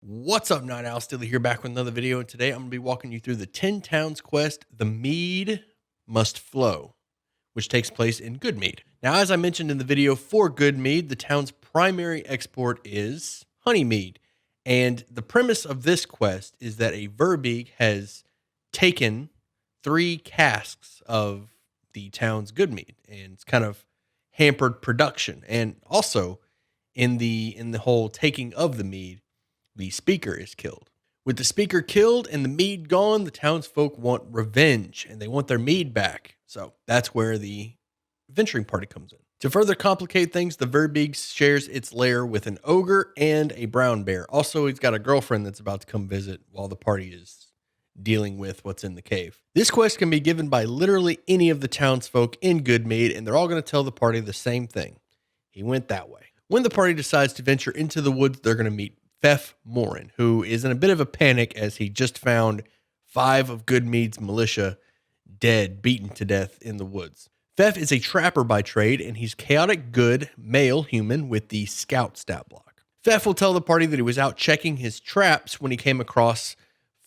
What's up, Night Owl? Still here back with another video, and today I'm going to be walking you through the 10 Towns quest, the Mead Must Flow, which takes place in Goodmead. Now, as I mentioned in the video, for Goodmead, the town's primary export is honeymead, and the premise of this quest is that a Verbage has taken 3 casks of the town's Goodmead, and it's kind of hampered production. And also, in the whole taking of the mead, the speaker is killed. With the speaker killed and the mead gone, the townsfolk want revenge and they want their mead back. So that's where the adventuring party comes in. To further complicate things, the Verbage shares its lair with an ogre and a brown bear. Also, he's got a girlfriend that's about to come visit while the party is dealing with what's in the cave. This quest can be given by literally any of the townsfolk in Goodmead, and they're all going to tell the party the same thing. He went that way. When the party decides to venture into the woods, they're going to meet Fef Morin, who is in a bit of a panic as he just found 5 of Goodmead's militia dead, beaten to death in the woods. Fef is a trapper by trade, and he's chaotic good male human with the scout stat block. Fef will tell the party that he was out checking his traps when he came across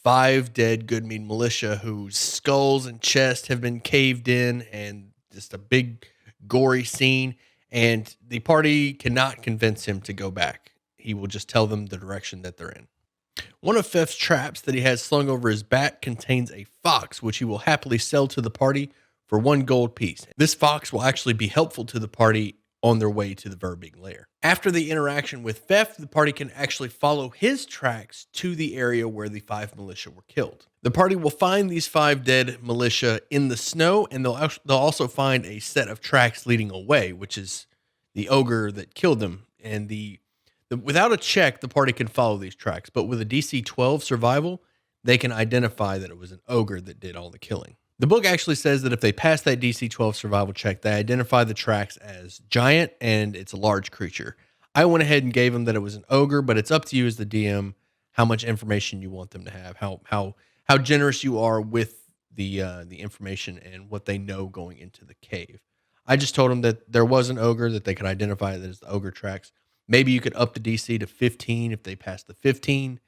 5 dead Goodmead militia whose skulls and chests have been caved in, and just a big gory scene, and the party cannot convince him to go back. He will just tell them the direction that they're in. One of Fef's traps that he has slung over his back contains a fox, which he will happily sell to the party for 1 gold piece. This fox will actually be helpful to the party on their way to the Verbage Layer. After the interaction with Fef, the party can actually follow his tracks to the area where the 5 militia were killed. The party will find these 5 dead militia in the snow, and they'll also find a set of tracks leading away, which is the ogre that killed them. And without a check, the party can follow these tracks, but with a DC 12 survival, they can identify that it was an ogre that did all the killing. The book actually says that if they pass that DC 12 survival check, they identify the tracks as giant and it's a large creature. I went ahead and gave them that it was an ogre, but it's up to you as the DM how much information you want them to have, how generous you are with the information and what they know going into the cave. I just told them that there was an ogre, that they could identify that as the ogre tracks. Maybe you could up the DC to 15 if they pass the 15.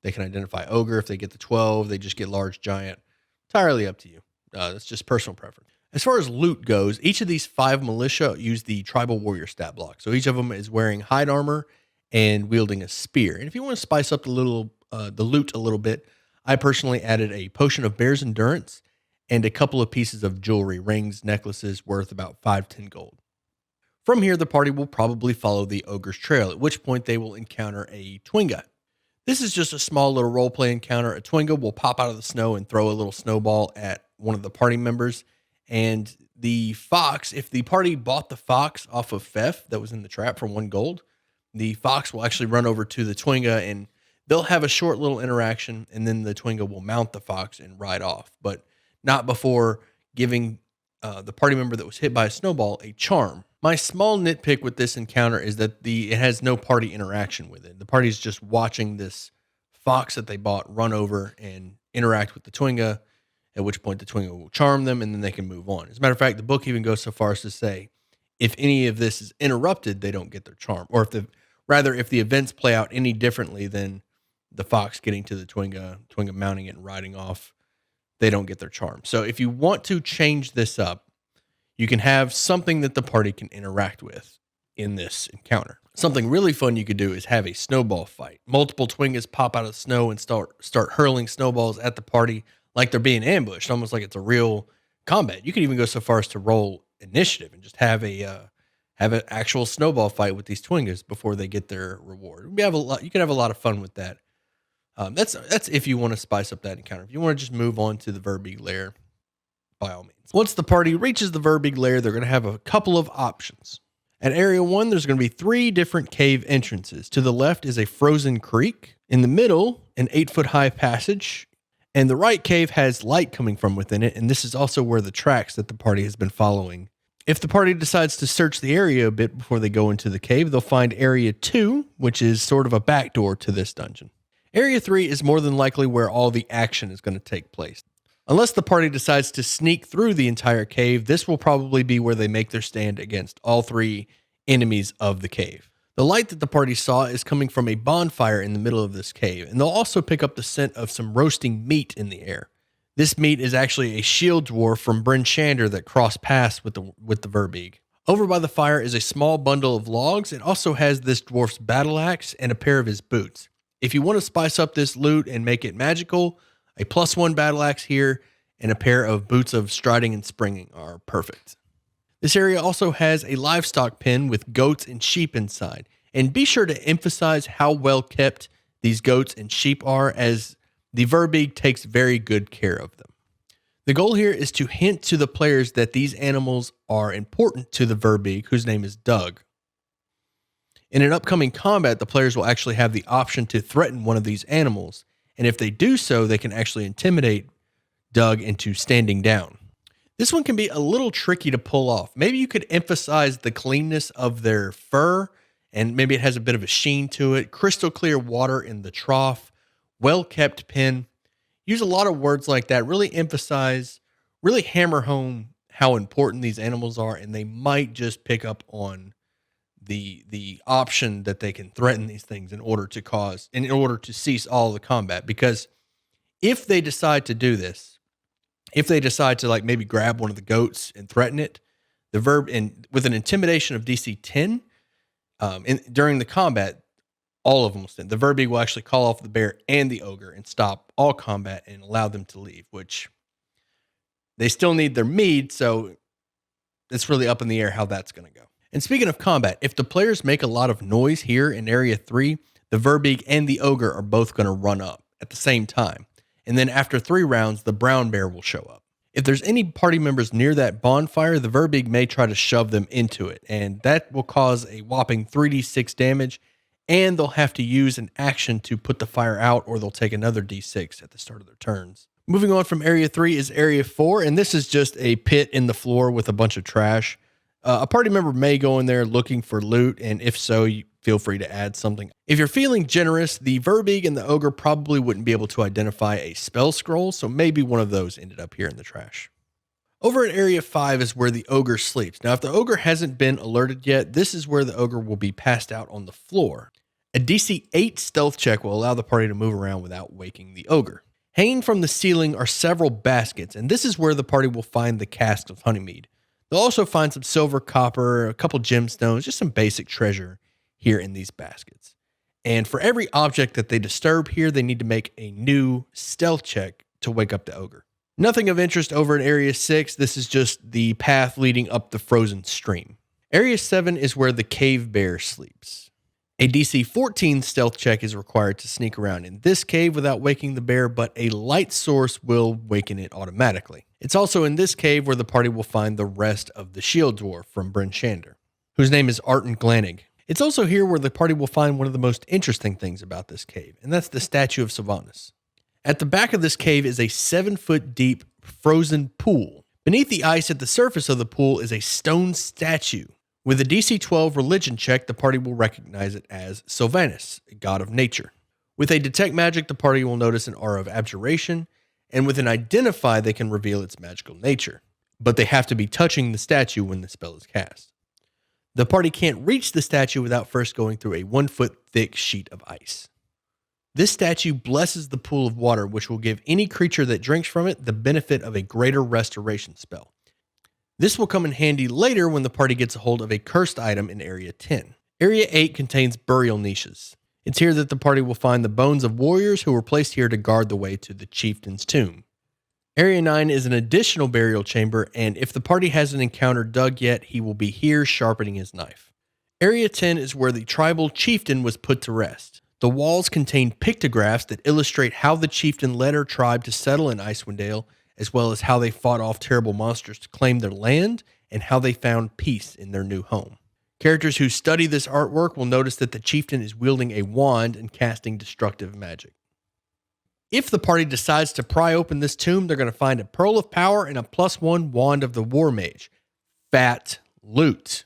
They can identify ogre. If they get the 12, they just get large giant. Entirely up to you. That's just personal preference. As far as loot goes, each of these 5 militia use the tribal warrior stat block. So each of them is wearing hide armor and wielding a spear. And if you want to spice up the loot a little bit, I personally added a potion of bear's endurance and a couple of pieces of jewelry, rings, necklaces worth about 5-10 gold. From here, the party will probably follow the ogre's trail, at which point they will encounter a Twinga. This is just a small little roleplay encounter. A Twinga will pop out of the snow and throw a little snowball at one of the party members. And the fox, if the party bought the fox off of Fef that was in the trap for 1 gold, the fox will actually run over to the Twinga and they'll have a short little interaction, and then the Twinga will mount the fox and ride off, but not before giving the party member that was hit by a snowball a charm. My small nitpick with this encounter is that it has no party interaction with it. The party's just watching this fox that they bought run over and interact with the Twinga, at which point the Twinga will charm them and then they can move on. As a matter of fact, the book even goes so far as to say, if any of this is interrupted, they don't get their charm. Or if the events play out any differently than the fox getting to the Twinga mounting it and riding off, they don't get their charm. So if you want to change this up, you can have something that the party can interact with in this encounter. Something really fun you could do is have a snowball fight. Multiple Twingas pop out of the snow and start hurling snowballs at the party like they're being ambushed, almost like it's a real combat. You could even go so far as to roll initiative and just have an actual snowball fight with these Twingas before they get their reward. You could have a lot of fun with that. That's if you want to spice up that encounter. If you want to just move on to the Verbage Layer, by all means. Once the party reaches the Verbage Layer, they're going to have a couple of options. At Area 1, there's going to be 3 different cave entrances. To the left is a frozen creek. In the middle, an 8-foot-high passage. And the right cave has light coming from within it, and this is also where the tracks that the party has been following. If the party decides to search the area a bit before they go into the cave, they'll find Area 2, which is sort of a backdoor to this dungeon. Area 3 is more than likely where all the action is going to take place. Unless the party decides to sneak through the entire cave, this will probably be where they make their stand against all 3 enemies of the cave. The light that the party saw is coming from a bonfire in the middle of this cave, and they'll also pick up the scent of some roasting meat in the air. This meat is actually a shield dwarf from Bryn Shander that crossed paths with the Verbige. Over by the fire is a small bundle of logs. It also has this dwarf's battle axe and a pair of his boots. If you want to spice up this loot and make it magical, a +1 battle axe here and a pair of boots of striding and springing are perfect. This area also has a livestock pen with goats and sheep inside. And be sure to emphasize how well kept these goats and sheep are, as the Verbige takes very good care of them. The goal here is to hint to the players that these animals are important to the Verbige, whose name is Doug. In an upcoming combat, the players will actually have the option to threaten one of these animals, and if they do so, they can actually intimidate Doug into standing down. This one can be a little tricky to pull off. Maybe you could emphasize the cleanness of their fur, and maybe it has a bit of a sheen to it. Crystal clear water in the trough, well-kept pen. Use a lot of words like that. Really emphasize, really hammer home how important these animals are, and they might just pick up on the option that they can threaten these things in order to cease all the combat. Because if they decide to do this, if they decide to like maybe grab one of the goats and threaten it, with an intimidation of DC 10, during the combat, all of them will stand. The Verbige will actually call off the bear and the ogre and stop all combat and allow them to leave, which they still need their mead, so it's really up in the air how that's going to go. And speaking of combat, if the players make a lot of noise here in Area 3, the Verbige and the ogre are both going to run up at the same time. And then after 3 rounds, the brown bear will show up. If there's any party members near that bonfire, the Verbige may try to shove them into it, and that will cause a whopping 3d6 damage, and they'll have to use an action to put the fire out, or they'll take another d6 at the start of their turns. Moving on from Area 3 is Area 4, and this is just a pit in the floor with a bunch of trash. A party member may go in there looking for loot, and if so, you feel free to add something. If you're feeling generous, the Verbige and the ogre probably wouldn't be able to identify a spell scroll, so maybe one of those ended up here in the trash. Over in Area 5 is where the ogre sleeps. Now, if the ogre hasn't been alerted yet, this is where the ogre will be passed out on the floor. A DC 8 stealth check will allow the party to move around without waking the ogre. Hanging from the ceiling are several baskets, and this is where the party will find the casks of honeymead. They'll also find some silver, copper, a couple gemstones, just some basic treasure here in these baskets. And for every object that they disturb here, they need to make a new stealth check to wake up the ogre. Nothing of interest over in Area 6. This is just the path leading up the frozen stream. Area 7 is where the cave bear sleeps. A DC 14 stealth check is required to sneak around in this cave without waking the bear, but a light source will waken it automatically. It's also in this cave where the party will find the rest of the shield dwarf from Bryn Shander, whose name is Arten Glanig. It's also here where the party will find one of the most interesting things about this cave, and that's the statue of Sylvanas. At the back of this cave is a 7-foot deep frozen pool. Beneath the ice at the surface of the pool is a stone statue. With a DC 12 religion check, the party will recognize it as Sylvanas, a god of nature. With a detect magic, the party will notice an aura of abjuration, and with an identify, they can reveal its magical nature. But they have to be touching the statue when the spell is cast. The party can't reach the statue without first going through a 1-foot thick sheet of ice. This statue blesses the pool of water, which will give any creature that drinks from it the benefit of a greater restoration spell. This will come in handy later when the party gets a hold of a cursed item in Area 10. Area 8 contains burial niches. It's here that the party will find the bones of warriors who were placed here to guard the way to the chieftain's tomb. Area 9 is an additional burial chamber, and if the party hasn't encountered Doug yet, he will be here sharpening his knife. Area 10 is where the tribal chieftain was put to rest. The walls contain pictographs that illustrate how the chieftain led her tribe to settle in Icewind Dale, as well as how they fought off terrible monsters to claim their land, and how they found peace in their new home. Characters who study this artwork will notice that the chieftain is wielding a wand and casting destructive magic. If the party decides to pry open this tomb, they're going to find a Pearl of Power and a +1 Wand of the War Mage. Fat loot.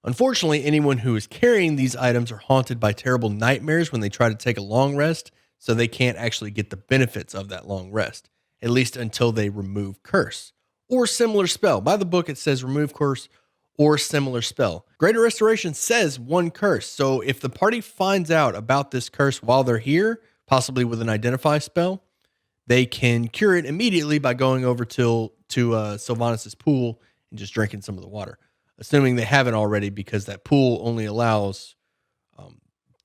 Unfortunately, anyone who is carrying these items are haunted by terrible nightmares when they try to take a long rest, so they can't actually get the benefits of that long rest, at least until they remove curse or similar spell. By the book, it says remove curse or similar spell. Greater Restoration says one curse. So if the party finds out about this curse while they're here, possibly with an identify spell, they can cure it immediately by going over to Sylvanas' pool and just drinking some of the water. Assuming they haven't already, because that pool only allows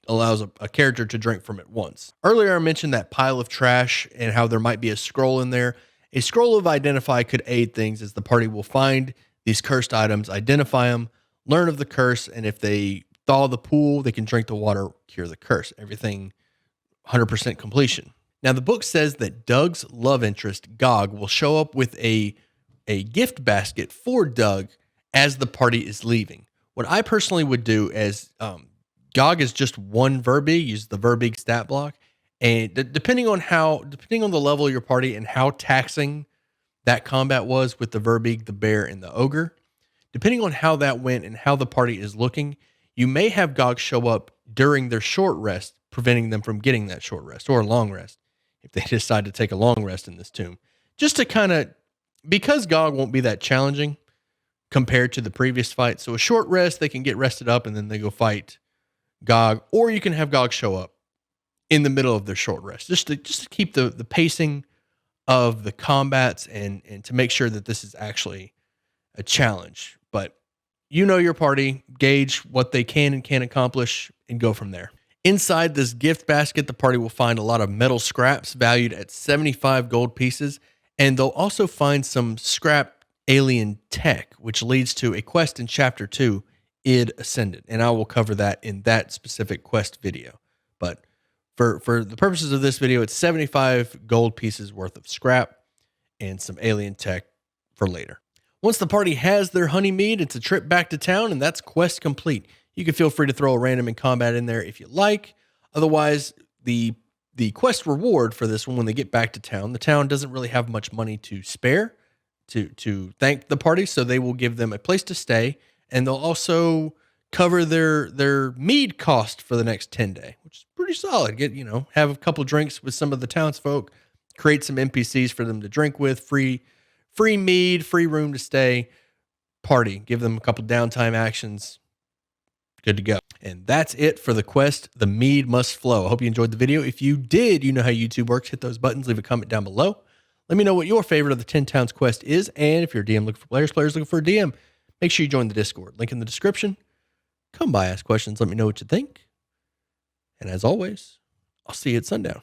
a character to drink from it once. Earlier, I mentioned that pile of trash and how there might be a scroll in there. A scroll of identify could aid things, as the party will find these cursed items, identify them, learn of the curse, and if they thaw the pool, they can drink the water, cure the curse. Everything 100% completion. Now, the book says that Doug's love interest, Gog, will show up with a gift basket for Doug as the party is leaving. What I personally would do is, Gog is just one Verbig, use the Verbig stat block. And depending on the level of your party and how taxing that combat was with the Verbig, the bear, and the ogre, depending on how that went and how the party is looking, you may have Gog show up during their short rest, preventing them from getting that short rest or a long rest if they decide to take a long rest in this tomb. Just to kind of, because Gog won't be that challenging compared to the previous fight. So a short rest, they can get rested up and then they go fight Gog, or you can have Gog show up in the middle of their short rest, just to keep the pacing of the combats and to make sure that this is actually a challenge. But you know your party, gauge what they can and can't accomplish, and go from there. Inside this gift basket, the party will find a lot of metal scraps valued at 75 gold pieces, and they'll also find some scrap alien tech, which leads to a quest in Chapter 2, Id Ascendant, and I will cover that in that specific quest video. But for the purposes of this video, it's 75 gold pieces worth of scrap and some alien tech for later. Once the party has their honey mead, it's a trip back to town, and that's quest complete. You can feel free to throw a random in combat in there if you like. Otherwise, the quest reward for this one, when they get back to town, the town doesn't really have much money to spare to thank the party, so they will give them a place to stay, and they'll also cover their mead cost for the next 10 day, which is pretty solid. Have a couple drinks with some of the townsfolk, create some NPCs for them to drink with, free mead, free room to stay, party, give them a couple downtime actions. Good to go. And that's it for the quest, The Mead Must Flow. I hope you enjoyed the video. If you did, you know how YouTube works. Hit those buttons, leave a comment down below. Let me know what your favorite of the 10 Towns quest is. And if you're a DM looking for players looking for a DM, make sure you join the Discord. Link in the description. Come by, ask questions, let me know what you think. And as always, I'll see you at sundown.